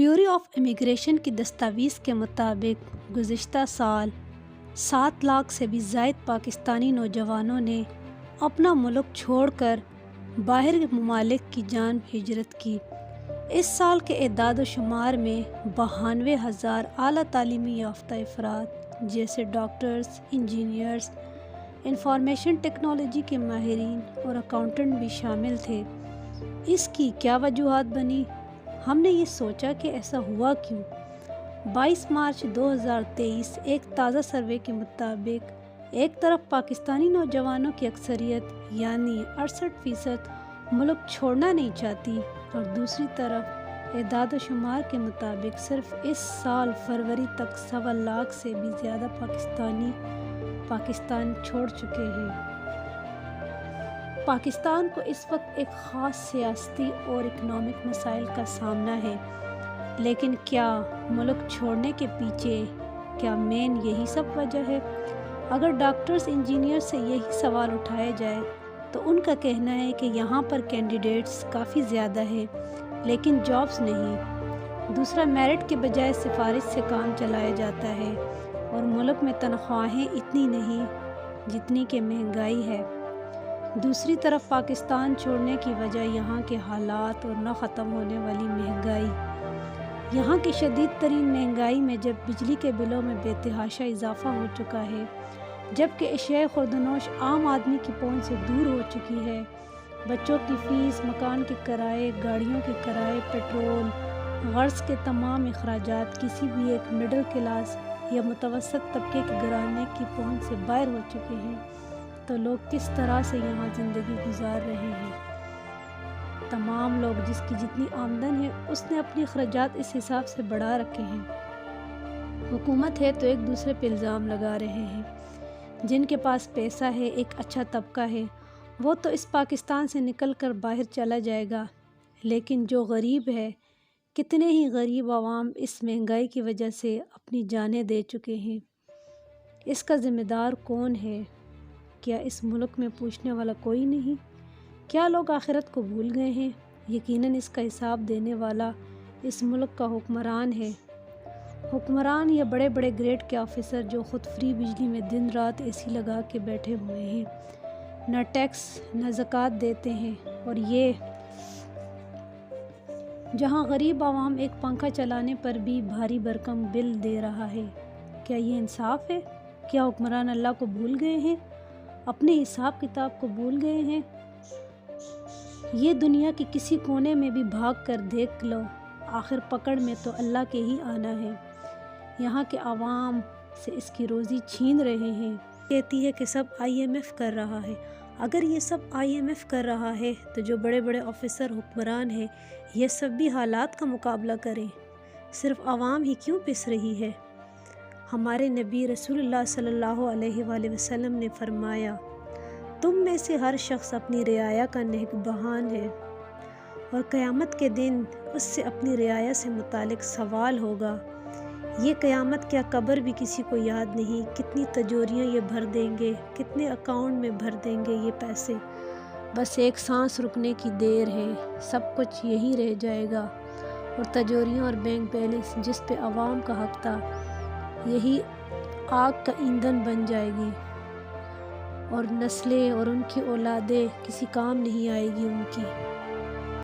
Bureau of immigration کی دستاویز کے مطابق گزشتہ سال 7 لاکھ سے بھی زائد پاکستانی نوجوانوں نے اپنا ملک چھوڑ کر باہر ممالک کی جانب ہجرت کی۔ اس سال کے اعداد و شمار میں 92,000 اعلیٰ تعلیمی یافتہ افراد جیسے ڈاکٹرز، انجینئرز، انفارمیشن ٹیکنالوجی کے ماہرین اور اکاؤنٹنٹ بھی شامل تھے۔ اس کی کیا وجوہات بنی؟ ہم نے یہ سوچا کہ ایسا ہوا کیوں؟ 22 مارچ 2023 ایک تازہ سروے کے مطابق ایک طرف پاکستانی نوجوانوں کی اکثریت یعنی 68% ملک چھوڑنا نہیں چاہتی اور دوسری طرف اعداد و شمار کے مطابق صرف اس سال فروری تک 1.25 لاکھ سے بھی زیادہ پاکستانی پاکستان چھوڑ چکے ہیں۔ پاکستان کو اس وقت ایک خاص سیاسی اور اکنامک مسائل کا سامنا ہے، لیکن کیا ملک چھوڑنے کے پیچھے کیا مین یہی سب وجہ ہے؟ اگر ڈاکٹرز، انجینئر سے یہی سوال اٹھایا جائے تو ان کا کہنا ہے کہ یہاں پر کینڈیڈیٹس کافی زیادہ ہے لیکن جابز نہیں۔ دوسرا، میرٹ کے بجائے سفارش سے کام چلایا جاتا ہے اور ملک میں تنخواہیں اتنی نہیں جتنی کہ مہنگائی ہے۔ دوسری طرف پاکستان چھوڑنے کی وجہ یہاں کے حالات اور نہ ختم ہونے والی مہنگائی۔ یہاں کی شدید ترین مہنگائی میں جب بجلی کے بلوں میں بے تحاشا اضافہ ہو چکا ہے، جبکہ اشیاء خوردنوش عام آدمی کی پہنچ سے دور ہو چکی ہے، بچوں کی فیس، مکان کے کرائے، گاڑیوں کے کرائے، پیٹرول، غرض کے تمام اخراجات کسی بھی ایک مڈل کلاس یا متوسط طبقے کے گھرانے کی پہنچ سے باہر ہو چکے ہیں، تو لوگ کس طرح سے یہاں زندگی گزار رہے ہیں؟ تمام لوگ جس کی جتنی آمدن ہے اس نے اپنے اخراجات اس حساب سے بڑھا رکھے ہیں۔ حکومت ہے تو ایک دوسرے پہ الزام لگا رہے ہیں۔ جن کے پاس پیسہ ہے، ایک اچھا طبقہ ہے، وہ تو اس پاکستان سے نکل کر باہر چلا جائے گا، لیکن جو غریب ہے، کتنے ہی غریب عوام اس مہنگائی کی وجہ سے اپنی جانیں دے چکے ہیں۔ اس کا ذمہ دار کون ہے؟ کیا اس ملک میں پوچھنے والا کوئی نہیں؟ کیا لوگ آخرت کو بھول گئے ہیں؟ یقیناً اس کا حساب دینے والا اس ملک کا حکمران ہے۔ حکمران یا بڑے بڑے گریڈ کے آفیسر جو خود فری بجلی میں دن رات اے سی لگا کے بیٹھے ہوئے ہیں، نہ ٹیکس نہ زکوٰۃ دیتے ہیں، اور یہ جہاں غریب عوام ایک پنکھا چلانے پر بھی بھاری بھرکم بل دے رہا ہے۔ کیا یہ انصاف ہے؟ کیا حکمران اللہ کو بھول گئے ہیں؟ اپنے حساب کتاب کو بھول گئے ہیں؟ یہ دنیا کے کسی کونے میں بھی بھاگ کر دیکھ لو، آخر پکڑ میں تو اللہ کے ہی آنا ہے۔ یہاں کے عوام سے اس کی روزی چھین رہے ہیں۔ کہتی ہے کہ سب IMF کر رہا ہے۔ اگر یہ سب IMF کر رہا ہے تو جو بڑے بڑے آفیسر حکمران ہیں یہ سب بھی حالات کا مقابلہ کریں، صرف عوام ہی کیوں پس رہی ہے؟ ہمارے نبی رسول اللہ صلی اللہ علیہ وآلہ وسلم نے فرمایا، تم میں سے ہر شخص اپنی رعایا کا نگہبان ہے اور قیامت کے دن اس سے اپنی رعایا سے متعلق سوال ہوگا۔ یہ قیامت کیا قبر بھی کسی کو یاد نہیں؟ کتنی تجوریاں یہ بھر دیں گے، کتنے اکاؤنٹ میں بھر دیں گے یہ پیسے، بس ایک سانس رکنے کی دیر ہے، سب کچھ یہی رہ جائے گا، اور تجوریاں اور بینک بیلنس جس پہ عوام کا حق تھا یہی آگ کا ایندھن بن جائے گی، اور نسلیں اور ان کی اولادیں کسی کام نہیں آئے گی ان کی۔